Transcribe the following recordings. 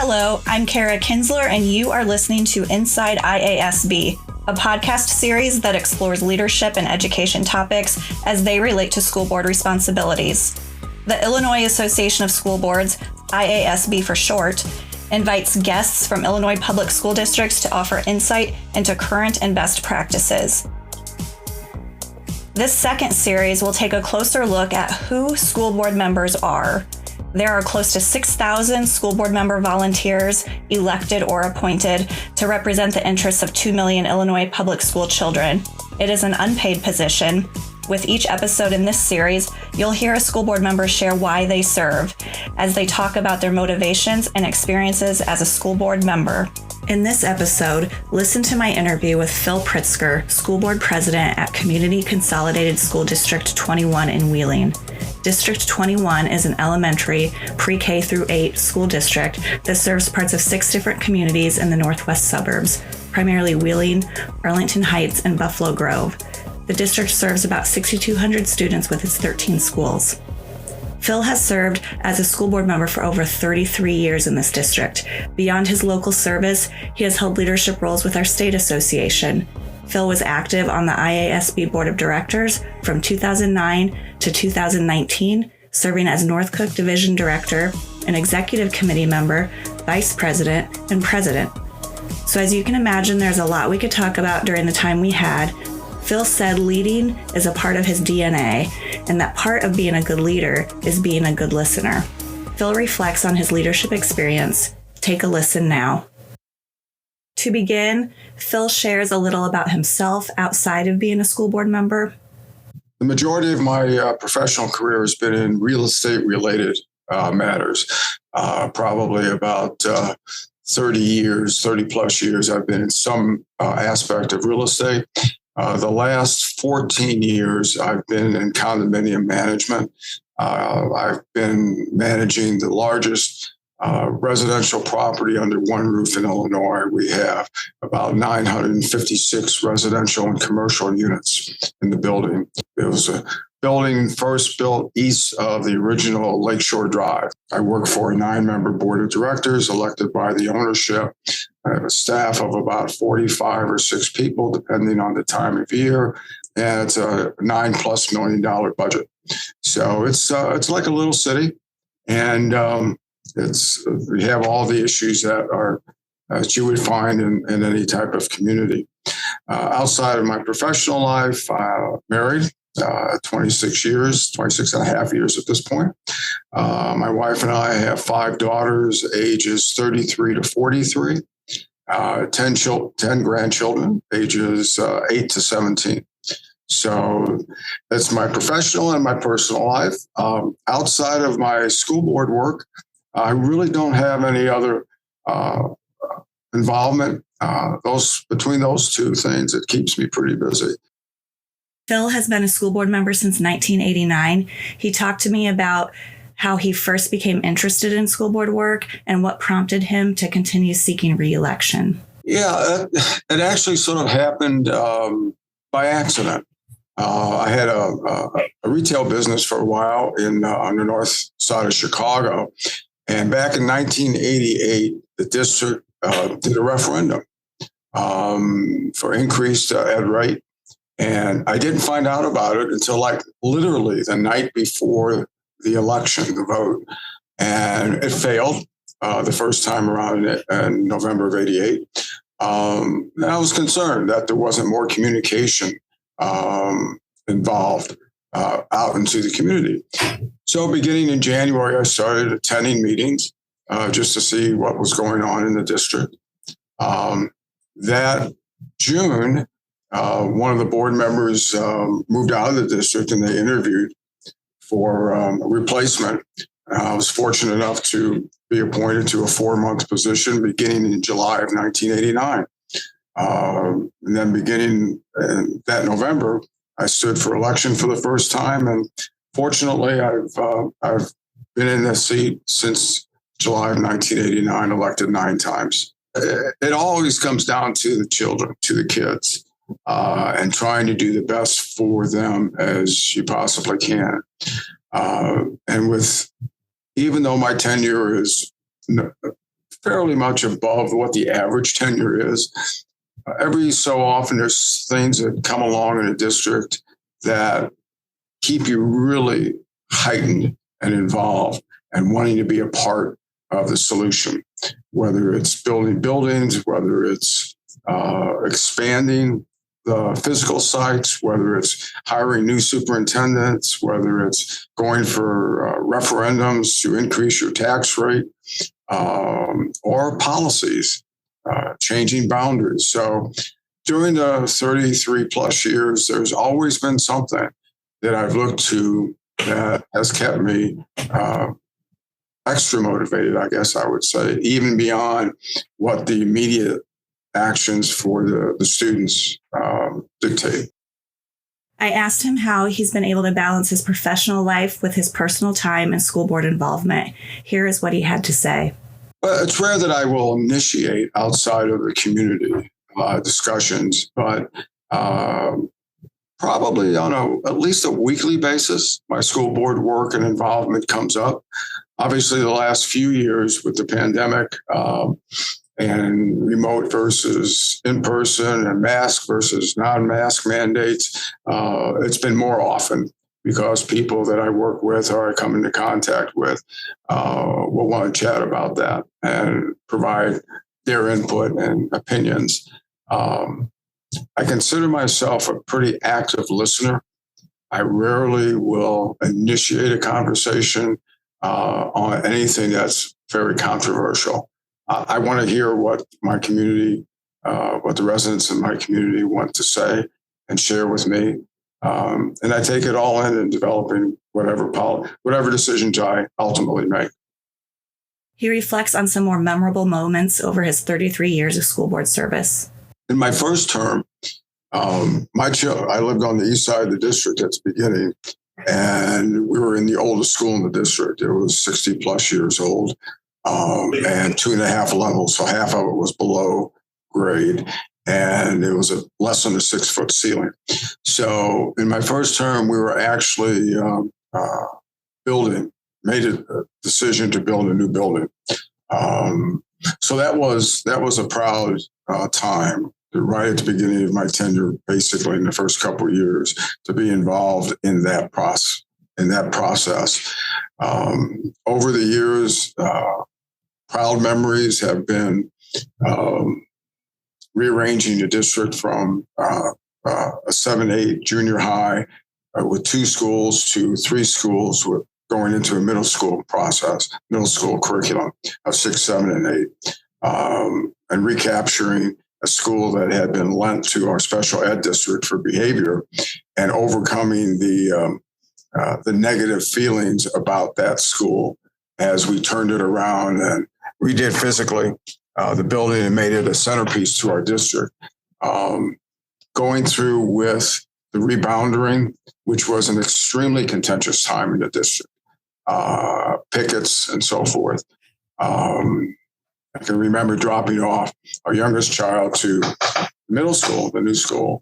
Hello, I'm Kara Kinsler, and you are listening to Inside IASB, a podcast series that explores leadership and education topics as they relate to school board responsibilities. The Illinois Association of School Boards, IASB for short, invites guests from Illinois public school districts to offer insight into current and best practices. This second series will take a closer look at who school board members are. There are close to 6,000 school board member volunteers, elected or appointed, to represent the interests of 2 million Illinois public school children. It is an unpaid position. With each episode in this series, you'll hear a school board member share why they serve, as they talk about their motivations and experiences as a school board member. In this episode, listen to my interview with Phil Pritzker, school board president at Community Consolidated School District 21 in Wheeling. District 21 is an elementary, pre-K through 8 school district that serves parts of 6 different communities in the northwest suburbs, primarily Wheeling, Arlington Heights, and Buffalo Grove. The district serves about 6,200 students with its 13 schools. Phil has served as a school board member for over 33 years in this district. Beyond his local service, he has held leadership roles with our state association. Phil was active on the IASB Board of Directors from 2009 to 2019, serving as North Cook Division Director, an executive committee member, vice president, and president. So as you can imagine, there's a lot we could talk about during the time we had. Phil said leading is a part of his DNA, and that part of being a good leader is being a good listener. Phil reflects on his leadership experience. Take a listen now. To begin, Phil shares a little about himself outside of being a school board member. The majority of my professional career has been in real estate related matters. Probably about 30 plus years I've been in some aspect of real estate. The last 14 years I've been in condominium management. I've been managing the largest residential property under one roof in Illinois. We have about 956 residential and commercial units in the building. It was a building first built east of the original Lakeshore Drive. I work for a 9-member board of directors elected by the ownership. I have a staff of about 45 or 6 people, depending on the time of year, and it's a $9+ million budget. So it's like a little city, and we have all the issues that you would find in any type of community. Outside of my professional life, married 26 and a half years at this point. My wife and I have 5 daughters, ages 33 to 43, 10 grandchildren, ages 8 to 17. So that's my professional and my personal life. Outside of my school board work, I really don't have any other involvement. Between those two things, it keeps me pretty busy. Phil has been a school board member since 1989. He talked to me about how he first became interested in school board work and what prompted him to continue seeking re-election. Yeah, it actually sort of happened by accident. I had a retail business for a while on the north side of Chicago. And back in 1988, the district did a referendum for increased ed rate. And I didn't find out about it until literally the night before the election, the vote. And it failed the first time around in November of 88. And I was concerned that there wasn't more communication involved out into the community. So beginning in January, I started attending meetings just to see what was going on in the district. That June, one of the board members moved out of the district and they interviewed for a replacement. I was fortunate enough to be appointed to a 4-month position beginning in July of 1989. And then beginning in that November, I stood for election for the first time. And fortunately, I've been in this seat since July of 1989, elected 9 times. It always comes down to the children, to the kids, and trying to do the best for them as you possibly can. And even though my tenure is fairly much above what the average tenure is. Every so often, there's things that come along in a district that keep you really heightened and involved and wanting to be a part of the solution, whether it's building buildings, whether it's expanding the physical sites, whether it's hiring new superintendents, whether it's going for referendums to increase your tax rate, or policies, changing boundaries. So during the 33 plus years, there's always been something that I've looked to that has kept me extra motivated, I guess I would say, even beyond what the immediate actions for the students dictate. I asked him how he's been able to balance his professional life with his personal time and school board involvement. Here is what he had to say. Well, it's rare that I will initiate outside of the community discussions, but probably on at least a weekly basis, my school board work and involvement comes up. Obviously, the last few years with the pandemic and remote versus in-person and mask versus non-mask mandates, it's been more often because people that I work with or I come into contact with will want to chat about that and provide their input and opinions. I consider myself a pretty active listener. I rarely will initiate a conversation on anything that's very controversial. I want to hear what my community, what the residents in my community want to say and share with me. And I take it all in developing whatever decisions I ultimately make. He reflects on some more memorable moments over his 33 years of school board service. In my first term, I lived on the east side of the district at the beginning, and we were in the oldest school in the district. It was 60 plus years old, and 2.5 levels. So half of it was below grade, and it was less than a 6-foot ceiling. So in my first term, we were actually made a decision to build a new building. So that was a proud time, right at the beginning of my tenure, basically in the first couple of years, to be involved in that process. Over the years, proud memories have been rearranging the district from a 7-8 junior high with 2 schools to 3 schools, with going into a middle school curriculum of 6, 7, and 8, and recapturing a school that had been lent to our special ed district for behavior, and overcoming the negative feelings about that school as we turned it around and redid physically the building and made it a centerpiece to our district. Going through with the rebounding, which was an extremely contentious time in the district, pickets and so forth. I can remember dropping off our youngest child to middle school, the new school,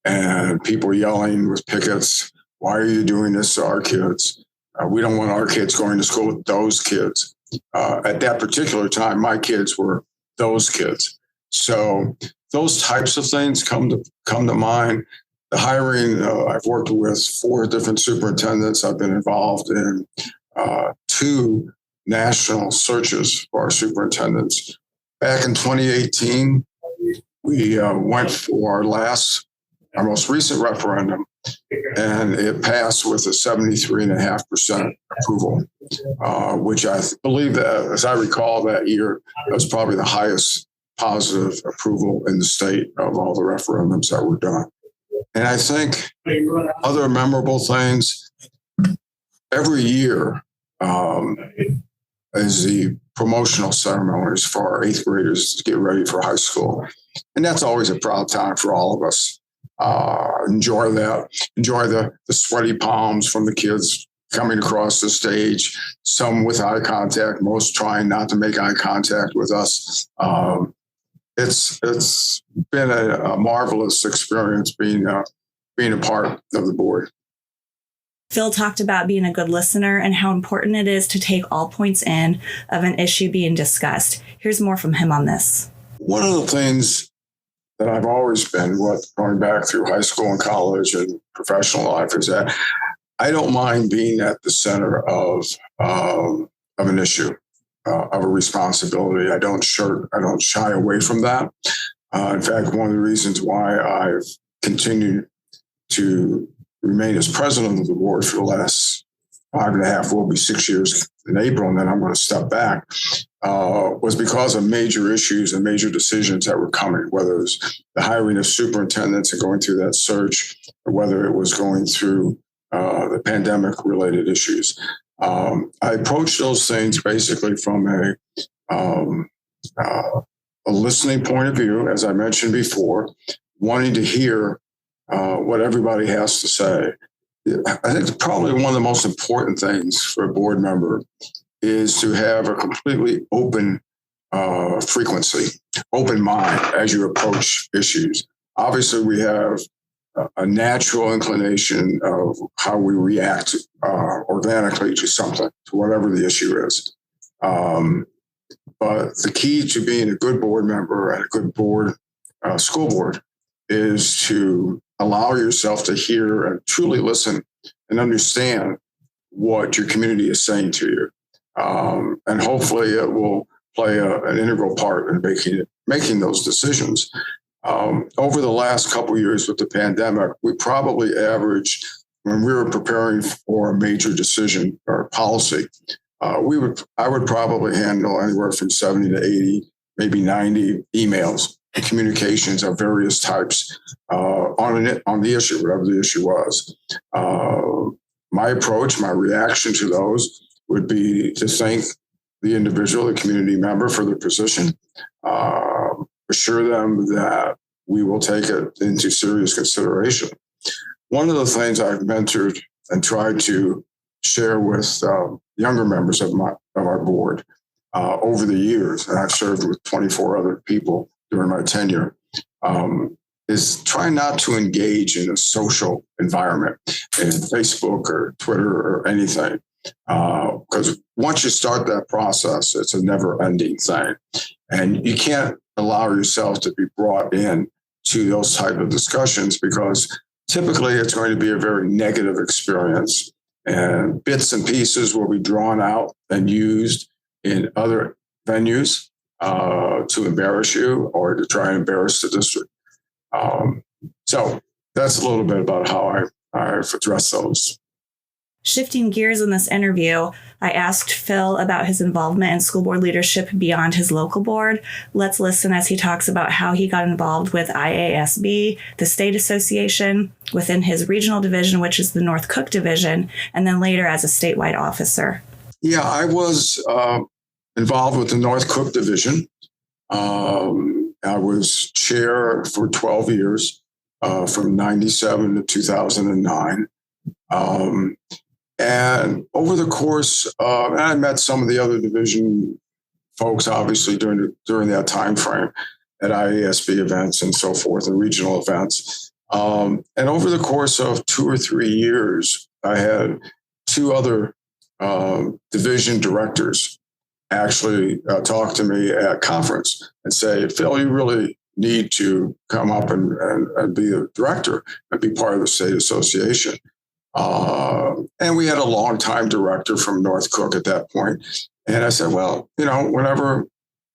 and people yelling with pickets, "Why are you doing this to our kids? We don't want our kids going to school with those kids." At that particular time, my kids were those kids. So those types of things come to mind. The hiring, I've worked with 4 different superintendents. I've been involved in 2 national searches for our superintendents. Back in 2018, we went for our most recent referendum, and it passed with a 73.5% approval, which I believe that, as I recall that year, that was probably the highest positive approval in the state of all the referendums that were done. And I think other memorable things, every year, is the promotional ceremonies for our 8th graders to get ready for high school. And that's always a proud time for all of us. Enjoy that. Enjoy the sweaty palms from the kids coming across the stage, some with eye contact, most trying not to make eye contact with us. It's been a marvelous experience being a part of the board. Phil talked about being a good listener and how important it is to take all points in of an issue being discussed. Here's more from him on this. One of the things that I've always been, going back through high school and college and professional life, is that I don't mind being at the center of an issue, of a responsibility. I don't shy away from that. In fact, one of the reasons why I've continued to remain as president of the board for the last 5.5, will be 6 years in April, and then I'm going to step back, was because of major issues and major decisions that were coming, whether it was the hiring of superintendents and going through that search, or whether it was going through the pandemic-related issues. I approached those things basically from a listening point of view, as I mentioned before, wanting to hear what everybody has to say. I think probably one of the most important things for a board member is to have a completely open frequency, open mind as you approach issues. Obviously, we have a natural inclination of how we react organically to something, to whatever the issue is. But the key to being a good board member and a good board, school board, is to allow yourself to hear and truly listen and understand what your community is saying to you. And hopefully it will play an integral part in making those decisions. Over the last couple of years with the pandemic, we probably averaged, when we were preparing for a major decision or policy, I would probably handle anywhere from 70 to 80, maybe 90 emails and communications of various types on the issue, whatever the issue was. My approach, my reaction to those would be to thank the individual, the community member, for their position, assure them that we will take it into serious consideration. One of the things I've mentored and tried to share with younger members of our board over the years, and I've served with 24 other people during my tenure, is try not to engage in a social environment, in Facebook or Twitter or anything. Because once you start that process, it's a never-ending thing. And you can't allow yourself to be brought in to those type of discussions, because typically it's going to be a very negative experience. And bits and pieces will be drawn out and used in other venues to embarrass you or to try and embarrass the district. So that's a little bit about how I've addressed those. Shifting gears in this interview, I asked Phil about his involvement in school board leadership beyond his local board. Let's listen as he talks about how he got involved with IASB, the state association, within his regional division, which is the North Cook division, and then later as a statewide officer. Yeah, I was involved with the North Cook division. I was chair for 12 years, from 97 to 2009. And over the course, and I met some of the other division folks, obviously, during that time frame at IASB events and so forth, and regional events. And over the course of 2 or 3 years, I had 2 other division directors actually talk to me at conference and say, Phil, you really need to come up and be a director and be part of the state association. And we had a longtime director from North Cook at that point. And I said, well, whenever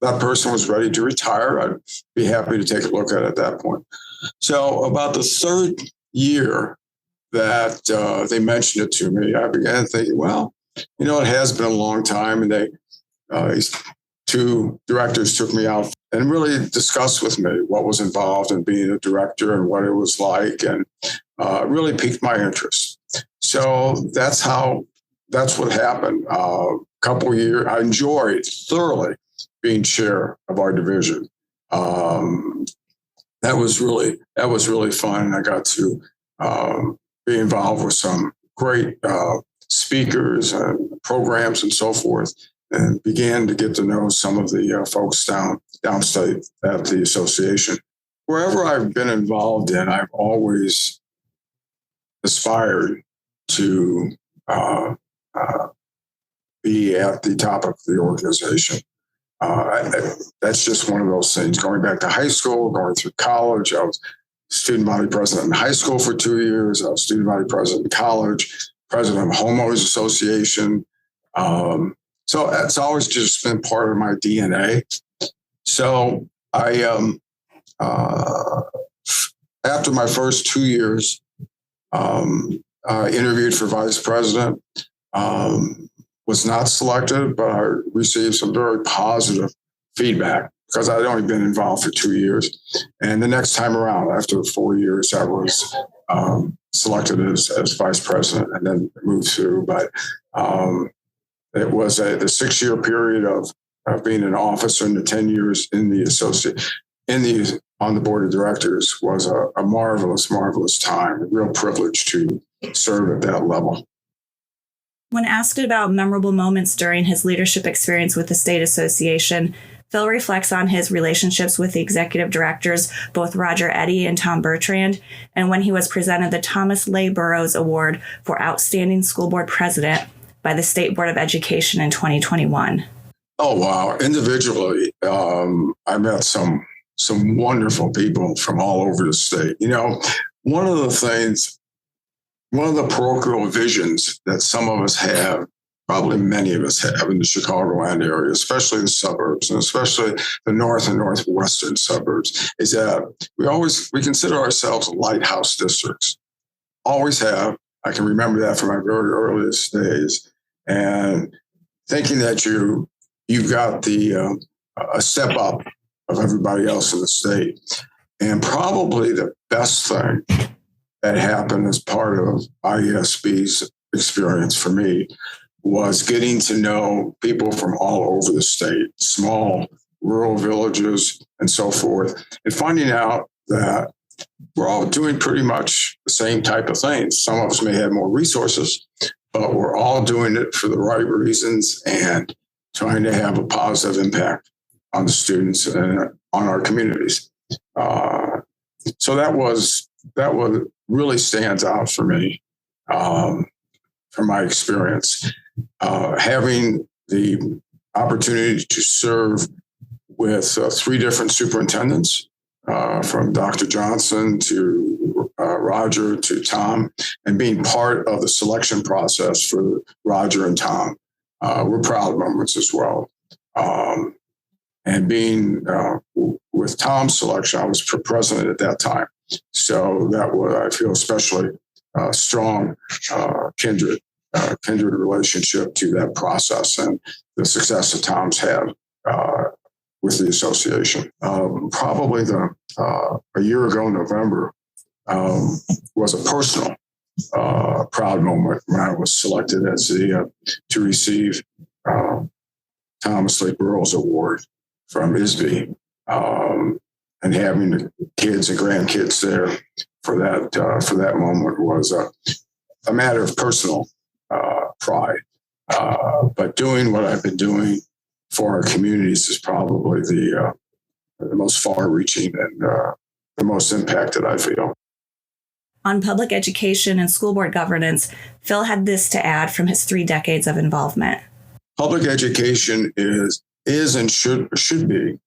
that person was ready to retire, I'd be happy to take a look at it at that point. So about the 3rd year that they mentioned it to me, I began thinking, well, it has been a long time. And these 2 directors took me out and really discussed with me what was involved in being a director and what it was like, and really piqued my interest. So that's what happened. Couple years, I enjoyed thoroughly being chair of our division. That was really fun. I got to be involved with some great speakers and programs and so forth, and began to get to know some of the folks downstate at the association. Wherever I've been involved in, I've always aspired to be at the top of the organization. That's just one of those things. Going back to high school, going through college, I was student body president in high school for 2 years. I was student body president in college, president of Homeowners Association. So it's always just been part of my DNA. So I, after my first 2 years, I interviewed for vice president. Was not selected, but I received some very positive feedback because I'd only been involved for 2 years. And the next time around, after 4 years, I was selected as vice president and then moved through. But it was the 6-year period of being an officer and the 10 years in the on the board of directors was a marvelous, marvelous time, a real privilege to serve at that level. When asked about memorable moments during his leadership experience with the state association, Phil reflects on his relationships with the executive directors, both Roger Eddy and Tom Bertrand, and when he was presented the Thomas Leigh Burroughs Award for Outstanding School Board President by the State Board of Education in 2021. Oh, wow. Individually, I met some wonderful people from all over the state. You know, one of the parochial visions that some of us have, probably many of us have in the Chicagoland area, especially the suburbs, and especially the north and northwestern suburbs, is that we consider ourselves lighthouse districts. Always have. I can remember that from my very earliest days. And thinking that you've got a step up of everybody else in the state. And probably the best thing that happened as part of IASB's experience for me was getting to know people from all over the state, small rural villages and so forth, and finding out that we're all doing pretty much the same type of things. Some of us may have more resources, but we're all doing it for the right reasons and trying to have a positive impact on the students and on our communities. So that really stands out for me from my experience. Having the opportunity to serve with 3 different superintendents, from Dr. Johnson to Roger to Tom, and being part of the selection process for Roger and Tom were proud moments as well. And being with Tom's selection, I was president at that time. So that was, I feel, especially strong kindred relationship to that process and the success that Tom's had with the association. Probably a year ago, November, was a personal proud moment when I was selected as to receive Thomas Leigh Burroughs Award from IASB, and having the kids and grandkids there for that moment was a matter of personal pride. But doing what I've been doing for our communities is probably the most far-reaching and the most impacted I feel. On public education and school board governance, Phil had this to add from his 3 decades of involvement. Public education is and should be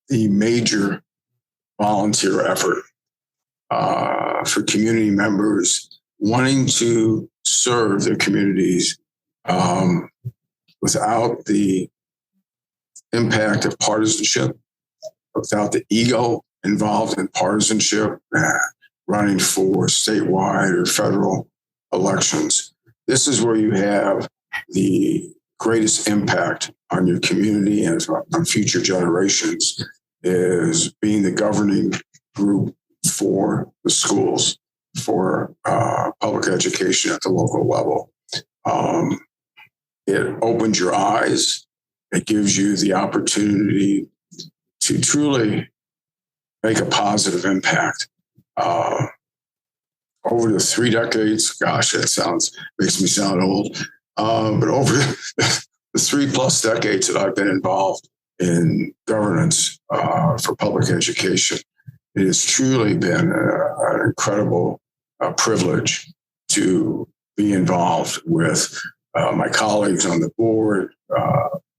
the major volunteer effort for community members wanting to serve their communities without the impact of partisanship, without the ego involved in partisanship, running for statewide or federal elections. This is where you have the greatest impact on your community and on future generations, is being the governing group for the schools, for public education at the local level. It opens your eyes. It gives you the opportunity to truly make a positive impact. Over the 3 decades, gosh, makes me sound old. But over the 3+ decades that I've been involved in governance for public education, it has truly been an incredible a privilege to be involved with my colleagues on the board,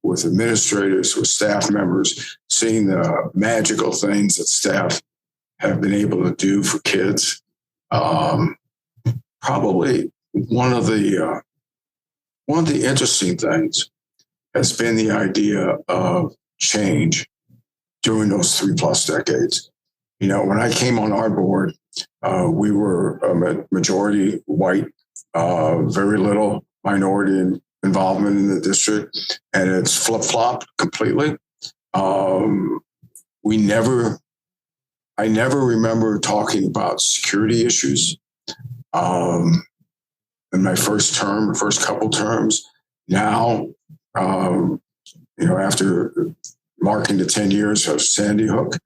with administrators, with staff members, seeing the magical things that staff have been able to do for kids. Probably one of the interesting things has been the idea of change during those 3+ decades. When I came on our board, we were a majority white, very little minority involvement in the district, and it's flip-flopped completely. I never remember talking about security issues in my first couple terms. Now, after marking the 10 years of Sandy Hook,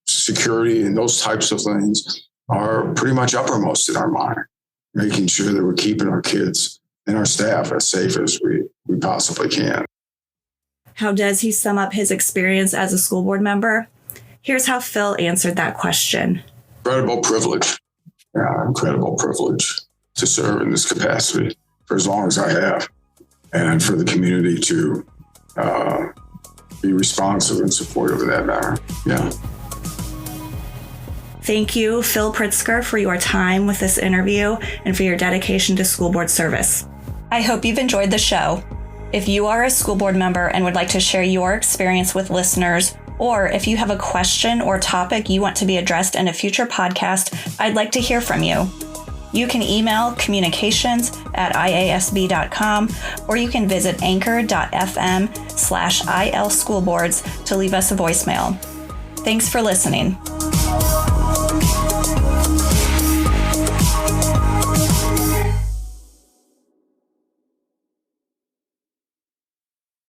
security and those types of things are pretty much uppermost in our mind, making sure that we're keeping our kids and our staff as safe as we possibly can. How does he sum up his experience as a school board member? Here's how Phil answered that question. Incredible privilege. Yeah, incredible privilege to serve in this capacity for as long as I have, and for the community to be responsive and supportive of that matter. Yeah. Thank you, Phil Pritzker, for your time with this interview and for your dedication to school board service. I hope you've enjoyed the show. If you are a school board member and would like to share your experience with listeners, or if you have a question or topic you want to be addressed in a future podcast, I'd like to hear from you. You can email communications@iasb.com, or you can visit anchor.fm/ilschoolboards to leave us a voicemail. Thanks for listening.